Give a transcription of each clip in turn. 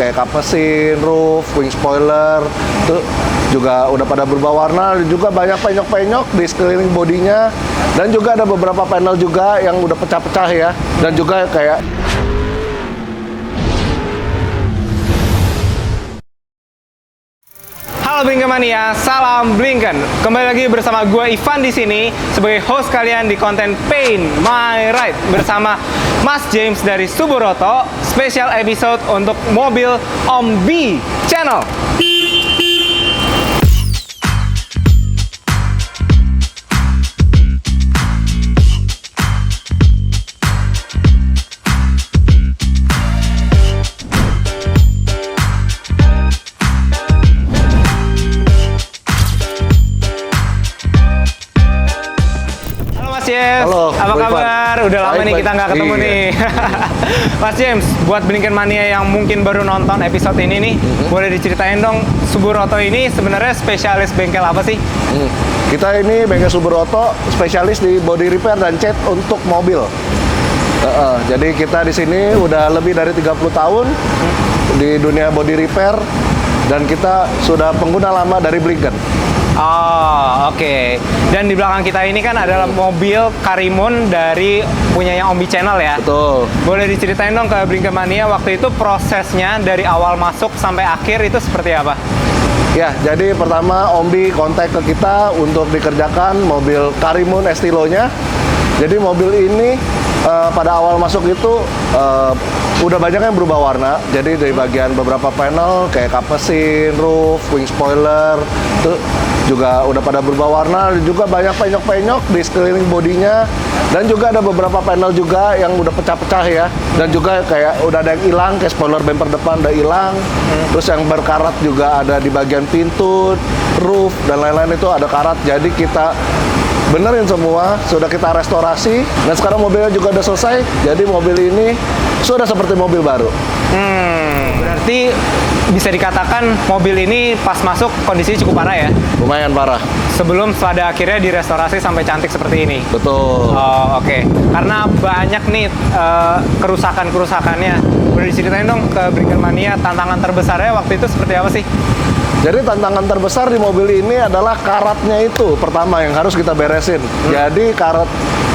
kayak kap mesin, roof, wing spoiler, itu juga udah pada berubah warna, juga banyak penyok-penyok di sekeliling bodinya, dan juga ada beberapa panel juga yang udah pecah-pecah ya, dan juga kayak Halo Blinken Mania, salam Blinken. Kembali lagi bersama gue Ivan di sini sebagai host kalian di konten Paint My Ride bersama Mas James dari Suburoto, special episode untuk mobil Om B Channel. Halo, apa kabar? Udah lama nih kita nggak ketemu nih. Mas James, buat Blinken Mania yang mungkin baru nonton episode ini nih, boleh diceritain dong Suburoto ini sebenarnya spesialis bengkel apa sih? Kita ini bengkel Suburoto spesialis di body repair dan cat untuk mobil. Jadi kita di sini udah lebih dari 30 tahun di dunia body repair, dan kita sudah pengguna lama dari Blinken. Oh, oke. Dan di belakang kita ini kan adalah mobil Karimun dari punyanya Om B Channel ya? Betul. Boleh diceritain dong ke Blinken Mania waktu itu prosesnya dari awal masuk sampai akhir itu seperti apa? Ya, jadi pertama Om B kontak ke kita untuk dikerjakan mobil Karimun Estilo-nya. Jadi mobil ini pada awal masuk itu udah banyak yang berubah warna. Jadi dari bagian beberapa panel kayak kap mesin, roof, wing spoiler, itu juga udah pada berubah warna, juga banyak penyok-penyok di sekeliling bodinya, dan juga ada beberapa panel juga yang udah pecah-pecah ya, dan juga kayak udah ada yang hilang, kayak spoiler bumper depan udah hilang, terus yang berkarat juga ada di bagian pintu, roof, dan lain-lain itu ada karat. Jadi kita benerin semua, sudah kita restorasi, dan sekarang mobilnya juga udah selesai, jadi mobil ini sudah seperti mobil baru. Berarti bisa dikatakan mobil ini pas masuk kondisinya cukup parah ya? Lumayan parah. Sebelum pada akhirnya direstorasi sampai cantik seperti ini? Betul. Oh, oke. Karena banyak nih kerusakan-kerusakannya. Boleh diceritain dong ke Blinken Mania, tantangan terbesarnya waktu itu seperti apa sih? Jadi tantangan terbesar di mobil ini adalah karatnya itu pertama yang harus kita beresin. Jadi karat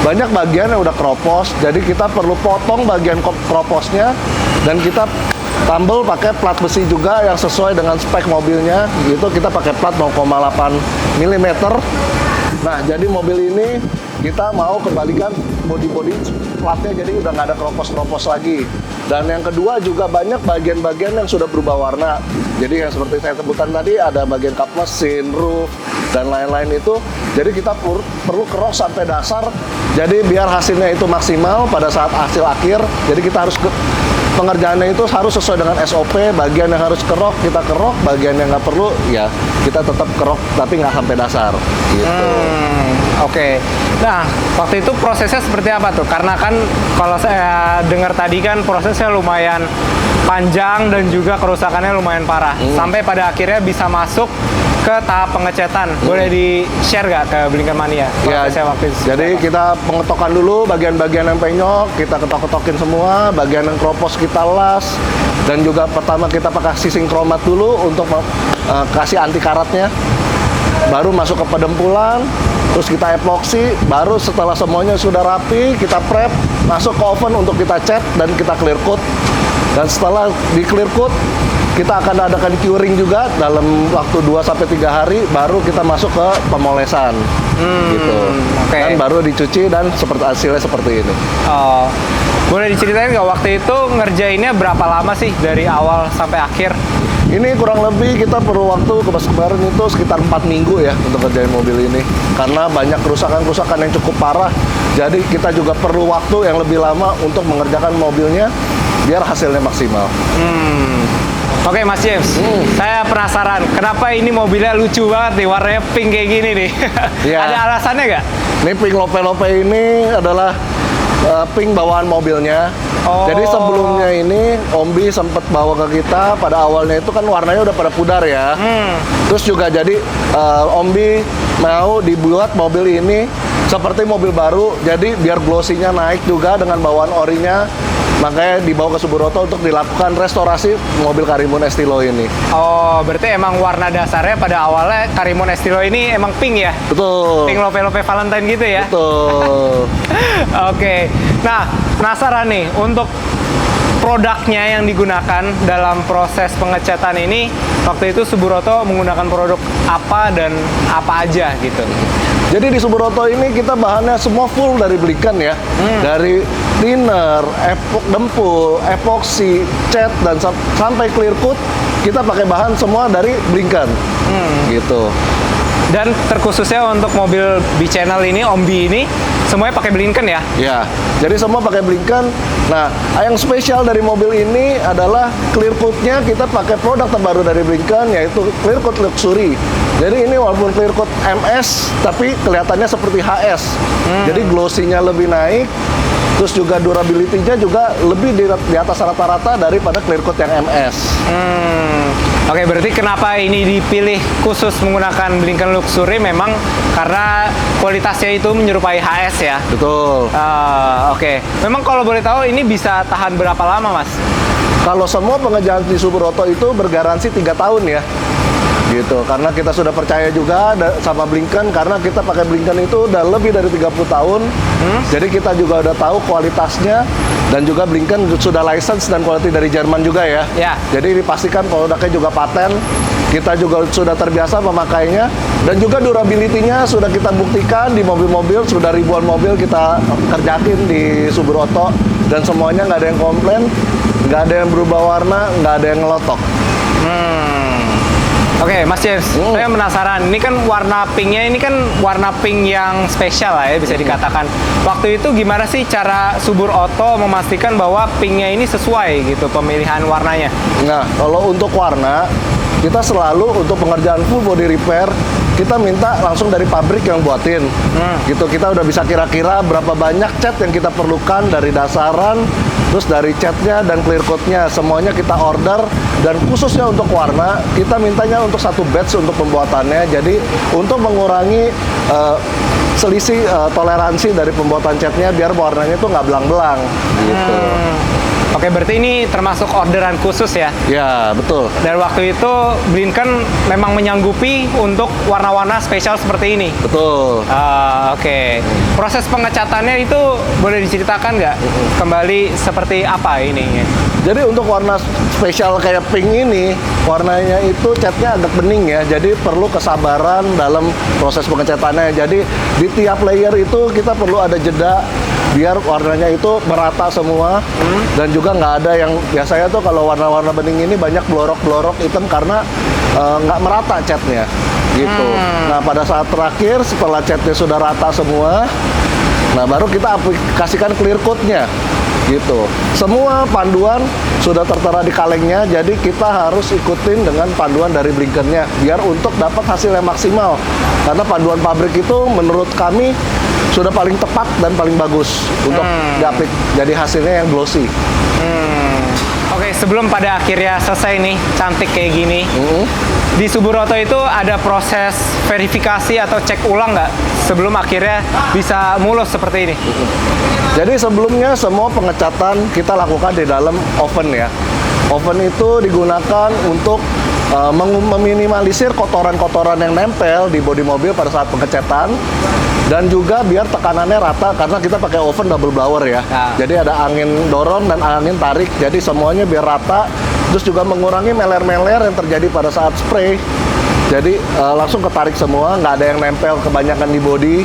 banyak bagian yang udah keropos, jadi kita perlu potong bagian keroposnya, dan kita tambal pakai plat besi juga yang sesuai dengan spek mobilnya. Gitu kita pakai plat 0,8 mm. Nah, jadi mobil ini kita mau kembalikan bodi-bodi platnya, jadi udah nggak ada keropos-keropos lagi. Dan yang kedua juga banyak bagian-bagian yang sudah berubah warna. Jadi yang seperti saya sebutkan tadi, ada bagian kap mesin, roof, dan lain-lain itu. Jadi kita perlu kerok sampai dasar. Jadi biar hasilnya itu maksimal pada saat hasil akhir. Jadi kita harus pengerjaannya itu harus sesuai dengan SOP. Bagian yang harus kerok kita kerok, bagian yang nggak perlu ya kita tetap kerok tapi nggak sampai dasar. Gitu. Oke. Nah, waktu itu prosesnya seperti apa tuh? Karena kan kalau saya dengar tadi kan prosesnya lumayan panjang dan juga kerusakannya lumayan parah. Sampai pada akhirnya bisa masuk ke tahap pengecatan. Boleh di-share nggak ke Blinken Mania prosesnya waktu itu? Jadi kita pengetokan dulu bagian-bagian yang penyok, kita ketok-ketokin semua, bagian yang keropos kita las, dan juga pertama kita pakai sising kromat dulu untuk kasih anti karatnya. Baru masuk ke pedempulan, terus kita epoksi, baru setelah semuanya sudah rapi, kita prep, masuk ke oven untuk kita cat dan kita clear coat. Dan setelah di clear coat, kita akan adakan curing juga dalam waktu 2-3 hari, baru kita masuk ke pemolesan. Gitu. Dan baru dicuci dan hasilnya seperti ini. Oh, boleh diceritain nggak waktu itu ngerjainnya berapa lama sih dari awal sampai akhir? Ini kurang lebih kita perlu waktu kemarin itu sekitar 4 minggu ya untuk kerjain mobil ini. Karena banyak kerusakan-kerusakan yang cukup parah. Jadi kita juga perlu waktu yang lebih lama untuk mengerjakan mobilnya biar hasilnya maksimal. Oke Mas James, saya penasaran kenapa ini mobilnya lucu banget nih, warnanya pink kayak gini nih. Ya. Ada alasannya nggak? Ini pink lope-lope ini adalah pink bawaan mobilnya. Jadi sebelumnya ini Om B sempat bawa ke kita, pada awalnya itu kan warnanya udah pada pudar ya. Terus juga jadi Om B mau dibuat mobil ini seperti mobil baru, jadi biar glossy-nya naik juga dengan bawaan orinya. makanya dibawa ke Suburoto untuk dilakukan restorasi mobil Karimun Estilo ini. Oh, berarti emang warna dasarnya pada awalnya Karimun Estilo ini emang pink ya? Betul. Pink lope-lope Valentine gitu ya? Betul. Oke. Nah, penasaran nih untuk produknya yang digunakan dalam proses pengecatan ini. Waktu itu Suburoto menggunakan produk apa dan apa aja gitu? Jadi di Suburoto ini kita bahannya semua full dari Blinken ya. Dari thinner, gempul, epoxy, cat, dan sampai clear coat kita pakai bahan semua dari Blinken. Gitu. Dan terkhususnya untuk mobil B-Channel ini, Ombi ini, semuanya pakai Blinken ya? Ya, jadi semua pakai Blinken. Nah, yang spesial dari mobil ini adalah clear coat-nya kita pakai produk terbaru dari Blinken, yaitu clear coat luxury. Jadi ini walaupun clear coat MS, tapi kelihatannya seperti HS. Jadi glossy-nya lebih naik, terus juga durability-nya juga lebih di atas rata-rata daripada clear coat yang MS. Oke, berarti kenapa ini dipilih khusus menggunakan Blinken Luxury memang karena kualitasnya itu menyerupai HS ya? Betul. Oke. Memang kalau boleh tahu ini bisa tahan berapa lama, Mas? Kalau semua pengerjaan di Suburoto itu bergaransi 3 tahun ya. Gitu, karena kita sudah percaya juga sama Blinken, karena kita pakai Blinken itu udah lebih dari 30 tahun. Jadi kita juga udah tahu kualitasnya, dan juga Blinken sudah license dan quality dari Jerman juga ya. Ya. Jadi dipastikan produknya juga paten. Kita juga sudah terbiasa memakainya, dan juga durability-nya sudah kita buktikan di mobil-mobil, sudah ribuan mobil kita kerjakin di Suburoto, dan semuanya nggak ada yang komplain, nggak ada yang berubah warna, nggak ada yang ngelotok. Oke, Mas James, saya penasaran. Ini kan warna pinknya, ini kan warna pink yang spesial lah ya, bisa dikatakan. Waktu itu gimana sih cara Suburoto memastikan bahwa pinknya ini sesuai gitu pemilihan warnanya? Nah, kalau untuk warna, kita selalu untuk pengerjaan full body repair, kita minta langsung dari pabrik yang buatin. Gitu, kita udah bisa kira-kira berapa banyak cat yang kita perlukan dari dasaran, terus dari catnya dan clear coat-nya, semuanya kita order. Dan khususnya untuk warna, kita mintanya untuk satu batch untuk pembuatannya. Jadi untuk mengurangi selisih toleransi dari pembuatan catnya, biar warnanya tuh nggak belang-belang gitu. Oke, berarti ini termasuk orderan khusus ya? Ya, betul. Dan waktu itu Blinken memang menyanggupi untuk warna-warna spesial seperti ini? Betul. Oke. Proses pengecatannya itu boleh diceritakan nggak? Kembali seperti apa ini? Jadi untuk warna spesial kayak pink ini, warnanya itu catnya agak bening ya, jadi perlu kesabaran dalam proses pengecatannya. Jadi di tiap layer itu kita perlu ada jeda biar warnanya itu merata semua, dan juga nggak ada yang biasanya tuh kalau warna-warna bening ini banyak blorok-blorok hitam karena nggak merata catnya gitu. Nah, pada saat terakhir setelah catnya sudah rata semua, nah baru kita aplikasikan clear coat-nya gitu. Semua panduan sudah tertera di kalengnya, jadi kita harus ikutin dengan panduan dari Blinken-nya biar untuk dapat hasil yang maksimal. Karena panduan pabrik itu menurut kami sudah paling tepat dan paling bagus untuk diaplik, jadi hasilnya yang glossy. Oke, sebelum pada akhirnya selesai nih, cantik kayak gini, di Suburoto itu ada proses verifikasi atau cek ulang nggak sebelum akhirnya bisa mulus seperti ini? Jadi sebelumnya semua pengecatan kita lakukan di dalam oven ya. Oven itu digunakan untuk meminimalisir kotoran-kotoran yang nempel di bodi mobil pada saat pengecatan, dan juga biar tekanannya rata karena kita pakai oven double blower ya. Jadi ada angin dorong dan angin tarik, jadi semuanya biar rata, terus juga mengurangi meler-meler yang terjadi pada saat spray. Jadi langsung ketarik semua, nggak ada yang nempel kebanyakan di bodi.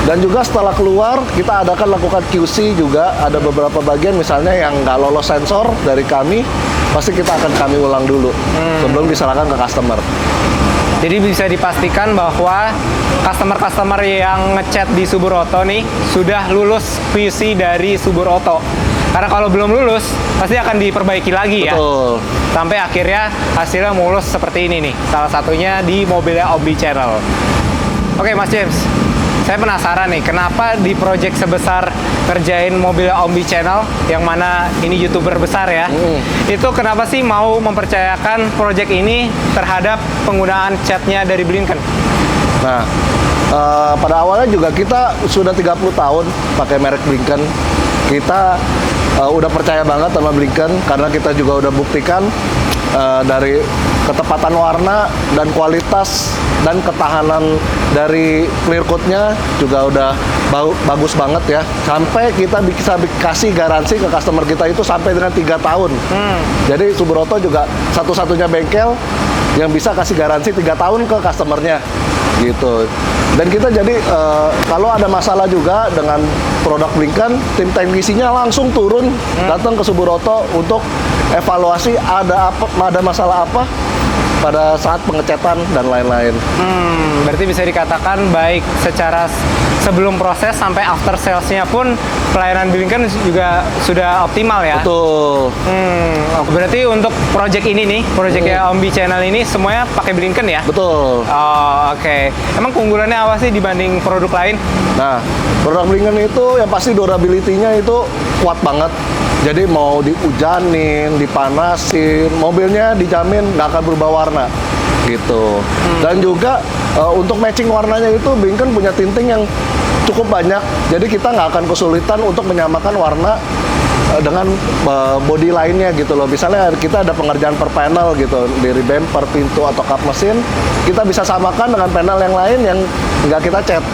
Dan juga setelah keluar, kita lakukan QC juga. Ada beberapa bagian misalnya yang nggak lolos sensor dari kami, pasti kita akan kami ulang dulu sebelum diserahkan ke customer. Jadi bisa dipastikan bahwa customer-customer yang ngecat di Suburoto nih sudah lulus QC dari Suburoto. Karena kalau belum lulus, pasti akan diperbaiki lagi ya. Betul. Sampai akhirnya hasilnya mulus seperti ini nih. Salah satunya di mobilnya Ombi Channel. Oke, Mas James, saya penasaran nih, kenapa di project sebesar kerjain mobil Ombi Channel, yang mana ini YouTuber besar ya, itu kenapa sih mau mempercayakan project ini terhadap penggunaan catnya dari Blinken? Nah, pada awalnya juga kita sudah 30 tahun pakai merek Blinken. Kita udah percaya banget sama Blinken karena kita juga udah buktikan dari ketepatan warna dan kualitas dan ketahanan dari clear coat-nya juga udah bagus banget ya. Sampai kita bisa kasih garansi ke customer kita itu sampai dengan 3 tahun. Jadi Suburoto juga satu-satunya bengkel yang bisa kasih garansi 3 tahun ke customernya gitu. Dan kita jadi kalau ada masalah juga dengan produk Blinken, tim teknisinya langsung turun datang ke Suburoto untuk evaluasi ada masalah apa pada saat pengecetan dan lain-lain. Berarti bisa dikatakan baik secara sebelum proses sampai after sales-nya pun pelayanan Blinken juga sudah optimal ya? Betul. Berarti untuk project ini nih, projectnya Ombi Channel ini semuanya pakai Blinken ya? Betul. Oh, oke. Emang keunggulannya apa sih dibanding produk lain? Nah, produk Blinken itu yang pasti durability-nya itu kuat banget. Jadi mau dihujanin, dipanasin, mobilnya dijamin nggak akan berubah warna gitu. Dan juga untuk matching warnanya itu Blinken punya tinting yang cukup banyak. Jadi kita nggak akan kesulitan untuk menyamakan warna dengan body lainnya gitu loh. Misalnya kita ada pengerjaan per panel gitu, dari bumper, pintu, atau kap mesin, kita bisa samakan dengan panel yang lain yang nggak kita cat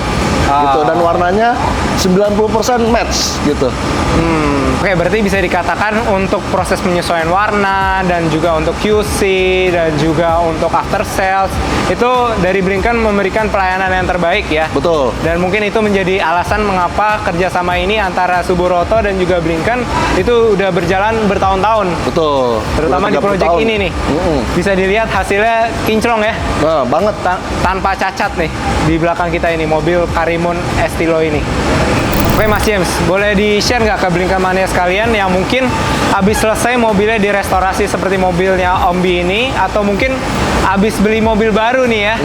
gitu. Dan warnanya 90% match gitu. Oke, berarti bisa dikatakan untuk proses penyesuaian warna dan juga untuk QC dan juga untuk after sales itu dari Blinken memberikan pelayanan yang terbaik ya. Betul. Dan mungkin itu menjadi alasan mengapa kerjasama ini antara Suburoto dan juga Blinken itu udah berjalan bertahun-tahun. Betul. Terutama di project ini nih. Bisa dilihat hasilnya kinclong ya. Nah, banget. Tanpa cacat nih di belakang kita ini mobil Karimun Estilo ini. Oke Mas James, boleh di-share nggak ke Blinken Mania sekalian yang mungkin habis selesai mobilnya direstorasi seperti mobilnya Ombi ini, atau mungkin habis beli mobil baru nih ya,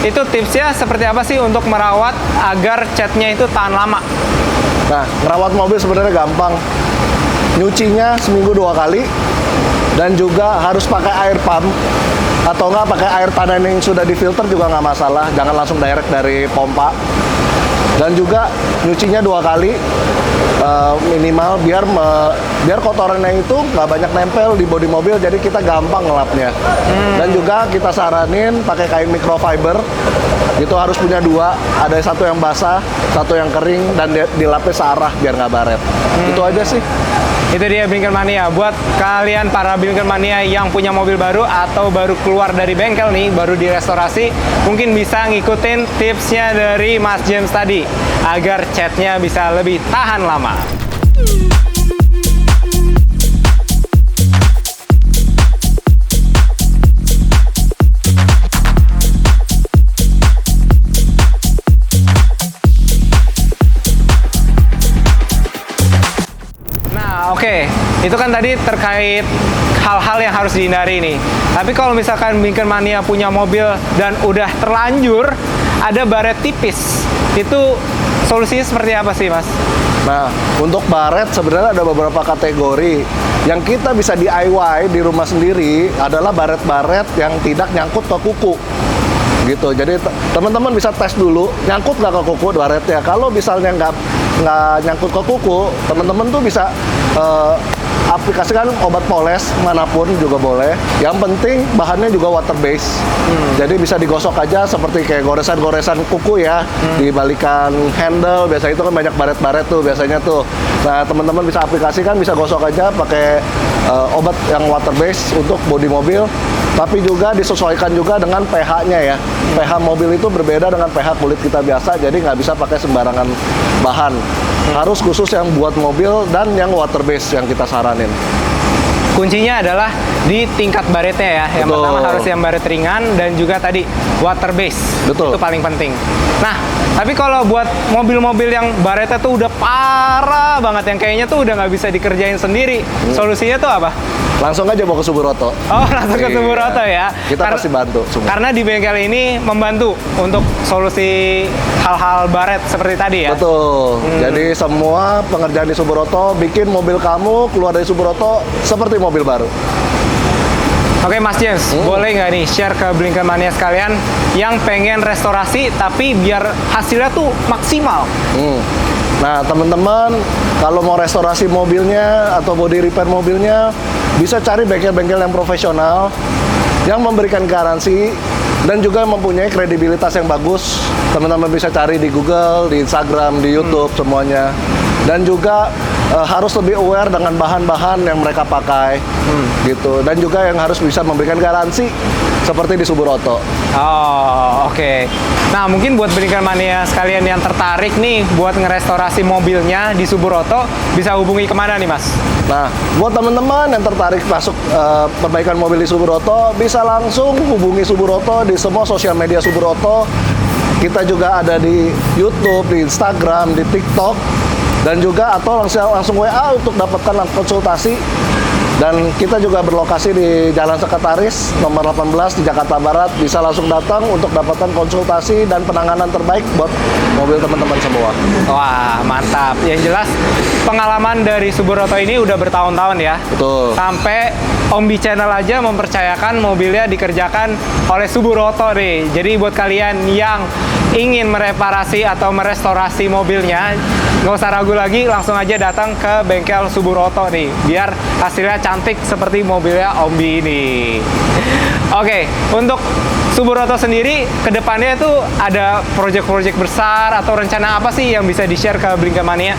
itu tipsnya seperti apa sih untuk merawat agar catnya itu tahan lama? Nah, merawat mobil sebenarnya gampang. Nyucinya seminggu 2 kali, dan juga harus pakai air pump, atau nggak pakai air tanah yang sudah difilter juga nggak masalah. Jangan langsung direct dari pompa. Dan juga nyucinya 2 kali minimal biar kotorannya itu nggak banyak nempel di bodi mobil, jadi kita gampang ngelapnya. Dan juga kita saranin pakai kain microfiber, itu harus punya 2, ada satu yang basah, satu yang kering, dan dilapis searah biar nggak baret. Itu aja sih. Itu dia Blinken Mania. Buat kalian para Blinken Mania yang punya mobil baru atau baru keluar dari bengkel nih, baru direstorasi, mungkin bisa ngikutin tipsnya dari Mas James tadi agar catnya bisa lebih tahan lama. Oke, itu kan tadi terkait hal-hal yang harus dihindari nih. Tapi kalau misalkan Blinken Mania punya mobil dan udah terlanjur ada baret tipis, itu solusinya seperti apa sih, Mas? Nah, untuk baret sebenarnya ada beberapa kategori. Yang kita bisa DIY di rumah sendiri adalah baret-baret yang tidak nyangkut ke kuku. Gitu. Jadi teman-teman bisa tes dulu nyangkut nggak ke kuku baretnya. Kalau misalnya nggak nyangkut ke kuku, teman-teman tuh bisa aplikasikan obat poles manapun juga boleh. Yang penting bahannya juga water base. Jadi bisa digosok aja seperti kayak goresan-goresan kuku ya, dibalikan handle. Biasanya itu kan banyak baret-baret tuh biasanya tuh. Nah, teman-teman bisa aplikasikan, bisa gosok aja pakai obat yang water base untuk bodi mobil. Tapi juga disesuaikan juga dengan pH-nya ya. pH mobil itu berbeda dengan pH kulit kita biasa, jadi nggak bisa pakai sembarangan bahan. Harus khusus yang buat mobil dan yang water base yang kita saranin. Kuncinya adalah di tingkat baretnya ya. Yang Betul. pertama harus yang baret ringan dan juga tadi water base. Betul. Itu paling penting. Nah, tapi kalau buat mobil-mobil yang baretnya tuh udah parah banget, yang kayaknya tuh udah nggak bisa dikerjain sendiri, solusinya tuh apa? Langsung aja bawa ke Suburoto. Oh, langsung ke Suburoto ya. Kita pasti bantu semua. Karena di bengkel ini membantu untuk solusi hal-hal baret seperti tadi ya. Betul. Jadi semua pengerjaan di Suburoto bikin mobil kamu keluar dari Suburoto seperti mobil baru. Oke Mas James, boleh nggak nih share ke Blinken Mania sekalian yang pengen restorasi tapi biar hasilnya tuh maksimal? Nah, teman-teman kalau mau restorasi mobilnya atau body repair mobilnya, bisa cari bengkel-bengkel yang profesional yang memberikan garansi dan juga mempunyai kredibilitas yang bagus. Teman-teman bisa cari di Google, di Instagram, di YouTube semuanya. Dan juga harus lebih aware dengan bahan-bahan yang mereka pakai, gitu. Dan juga yang harus bisa memberikan garansi seperti di Subur Auto. Oh, oke. Nah, mungkin buat Blinken Mania sekalian yang tertarik nih buat ngerestorasi mobilnya di Subur Auto, bisa hubungi kemana nih, Mas? Nah, buat teman-teman yang tertarik masuk perbaikan mobil di Subur Auto, bisa langsung hubungi Subur Auto di semua sosial media Subur Auto. Kita juga ada di YouTube, di Instagram, di TikTok, dan juga atau langsung WA untuk dapatkan konsultasi. Dan kita juga berlokasi di Jalan Sekretaris nomor 18 di Jakarta Barat. Bisa langsung datang untuk dapatkan konsultasi dan penanganan terbaik buat mobil teman-teman semua. Wah, mantap. Yang jelas pengalaman dari Subur Auto ini udah bertahun-tahun ya. Betul. Sampai Ombi Channel aja mempercayakan mobilnya dikerjakan oleh Subur Auto nih. Jadi buat kalian yang ingin mereparasi atau merestorasi mobilnya, nggak usah ragu lagi, langsung aja datang ke bengkel Subur Auto nih, biar hasilnya cantik seperti mobilnya Ombi ini. Oke, untuk Subur Auto sendiri, kedepannya itu ada project-project besar atau rencana apa sih yang bisa di-share ke Blinken Mania?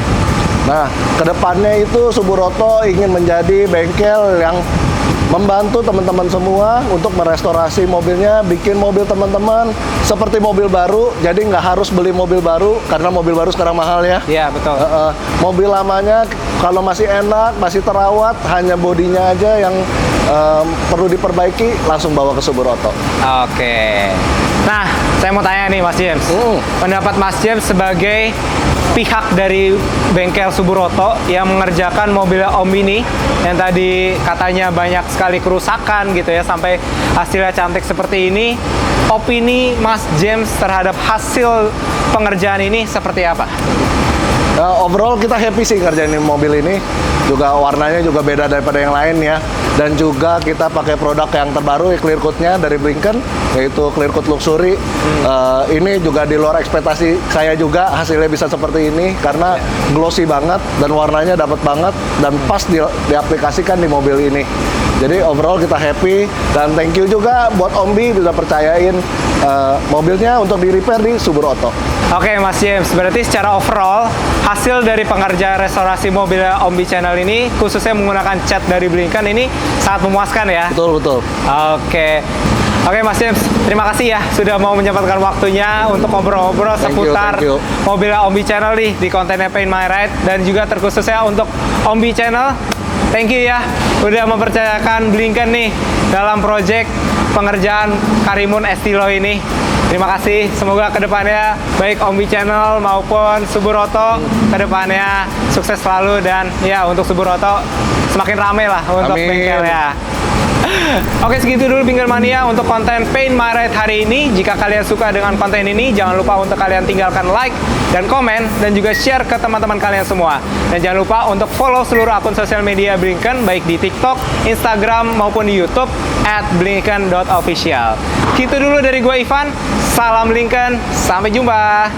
Nah, kedepannya itu Subur Auto ingin menjadi bengkel yang membantu teman-teman semua untuk merestorasi mobilnya, bikin mobil teman-teman seperti mobil baru. Jadi nggak harus beli mobil baru karena mobil baru sekarang mahal ya. Iya, betul. Mobil lamanya kalau masih enak, masih terawat, hanya bodinya aja yang perlu diperbaiki, langsung bawa ke Subur Auto. Oke. Nah, saya mau tanya nih Mas James. Pendapat Mas James sebagai pihak dari bengkel Subur Auto yang mengerjakan mobil Ombi ini, yang tadi katanya banyak sekali kerusakan gitu ya, sampai hasilnya cantik seperti ini. Opini Mas James terhadap hasil pengerjaan ini seperti apa? Overall kita happy sih ngerjain mobil ini. Juga warnanya juga beda daripada yang lain ya. Dan juga kita pakai produk yang terbaru, clear coat-nya dari Blinken, yaitu clear coat luxury. Ini juga di luar ekspektasi saya juga hasilnya bisa seperti ini karena glossy banget dan warnanya dapat banget dan pas diaplikasikan di mobil ini. Jadi overall kita happy dan thank you juga buat Ombi bisa percayain mobilnya untuk di repair di Subur Auto. Oke Mas James, berarti secara overall hasil dari pengerjaan restorasi mobil Ombi Channel ini, khususnya menggunakan cat dari Blinken ini sangat memuaskan ya? Betul, betul. Oke Mas James, terima kasih ya sudah mau menyempatkan waktunya untuk ngobrol-ngobrol seputar mobil Ombi Channel nih di kontennya Paint My Ride, dan juga terkhususnya untuk Ombi Channel. Thank you ya udah mempercayakan Blinken nih dalam project pengerjaan Karimun Estilo ini. Terima kasih, semoga kedepannya baik Ombi Channel maupun Subur Auto kedepannya sukses selalu, dan ya untuk Subur Auto semakin ramai lah untuk bengkel ya. Oke, segitu dulu Blinken Mania untuk konten Paint My Ride hari ini. Jika kalian suka dengan konten ini, jangan lupa untuk kalian tinggalkan like dan komen, dan juga share ke teman-teman kalian semua. Dan jangan lupa untuk follow seluruh akun sosial media Blinken, baik di TikTok, Instagram, maupun di YouTube @blinken.official. Gitu dulu dari gue Ivan, salam Blinken, sampai jumpa.